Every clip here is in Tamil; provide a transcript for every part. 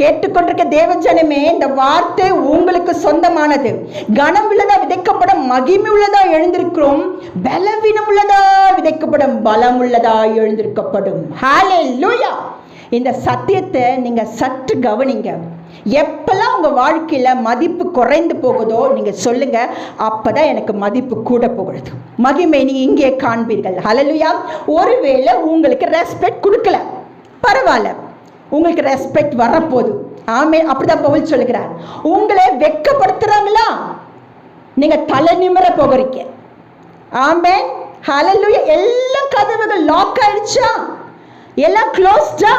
கேட்டுக்கொண்டிருக்க தேவஜனமே, இந்த வார்த்தை உங்களுக்கு சொந்தமானது. கனம் உள்ளதா விதைக்கப்படும் மகிமை உள்ளதா எழுந்திருக்கிறோம், பலவீனம் உள்ளதா விதைக்கப்படும் பலம் உள்ளதா எழுந்திருக்கப்படும். ஹல்லேலூயா. இந்த சத்தியத்தை நீங்க சற்று கவனிங்க. எப்பெல்லாம் உங்க வாழ்க்கையில மதிப்பு குறைந்து போகுதோ நீங்க சொல்லுங்க, அப்பதான் எனக்கு மதிப்பு கூட போகிறது, மகிமை நீங்க இங்கே காண்பீர்கள். ஹல்லேலூயா. ஒருவேளை உங்களுக்கு ரெஸ்பெக்ட் கொடுக்கல, பரவாயில்ல, உங்களுக்கு ரெஸ்பெக்ட் வரப்போகுது. ஆமென். அப்படிதான் பவுல் சொல்லுகிறார். உங்களை வெட்கப்படுத்துறாங்களா, நீங்க தலை நிமிர போகிறீங்க. ஆமென். ஹல்லேலூயா. எல்லா கதவுகள் லாக் ஆயிடுச்சா, எல்லாம் க்ளோஸ்டா,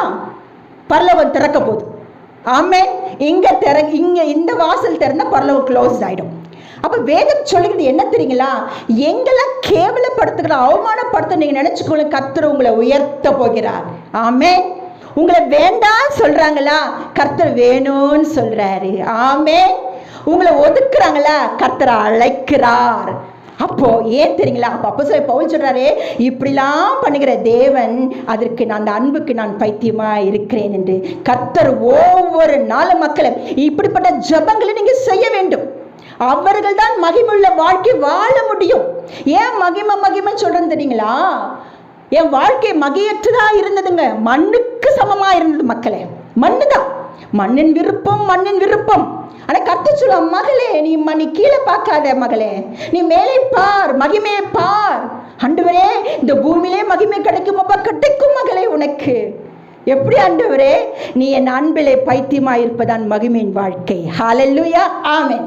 பரலோகம் திறக்க போகுது. ஆமென். இங்க இந்த வாசல் திறந்தா பரலோகம் க்ளோஸ் ஆயிடும். அப்ப வேதம் சொல்லுகிறது என்ன தெரியுங்களா, எங்கெல்லாம் கேவலப்படுத்துகிற அவமானப்படுத்த நீங்க நினைச்சுக்கொள்ள கர்த்தர் உங்களை உயர்த்த போகிறார். ஆமென். உங்களை வேண்டாம் சொல்றாங்களா, கர்த்தர் வேணும்னு சொல்றாரு. ஆமென். உங்களை ஒதுக்குறாங்களா, கர்த்தர் அழைக்கிறார். அப்போ ஏன் தெரியுங்களா, அப்போ பவுல் சொல்றாரு, இப்படிலாம் பண்ணுகிற தேவன், அதற்கு நான் அந்த அன்புக்கு நான் பைத்தியமா இருக்கிறேன் என்று. கர்த்தர் ஒவ்வொரு நாளும் மக்களை இப்படிப்பட்ட ஜெபங்களை நீங்க செய்ய வேண்டும். அவர்கள் தான் மகிமையுள்ள வாழ்க்கை வாழ முடியும். ஏன் மகிமை சொல்றேன்னு தெரியுங்களா, என் வாழ்க்கை மகியற்றதா இருந்ததுங்க, மண்ணுக்கு சமமா இருந்தது மக்களே. மண்ணுதான், மண்ணின் விருப்பம். ஆனா கர்த்தர் சொல்ல, மகளே நீ கீழே பார்க்காத, மகளே நீ மேலே பார், மகிமையை பார். ஆண்டவரே, இந்த பூமியிலே மகிமை கிடைக்கும் மகளே உனக்கு. எப்படி ஆண்டவரே, நீ என் அன்பிலே பைத்தியமாயிருப்பதான் மகிமையின் வாழ்க்கை. ஹல்லேலூயா. ஆமென்.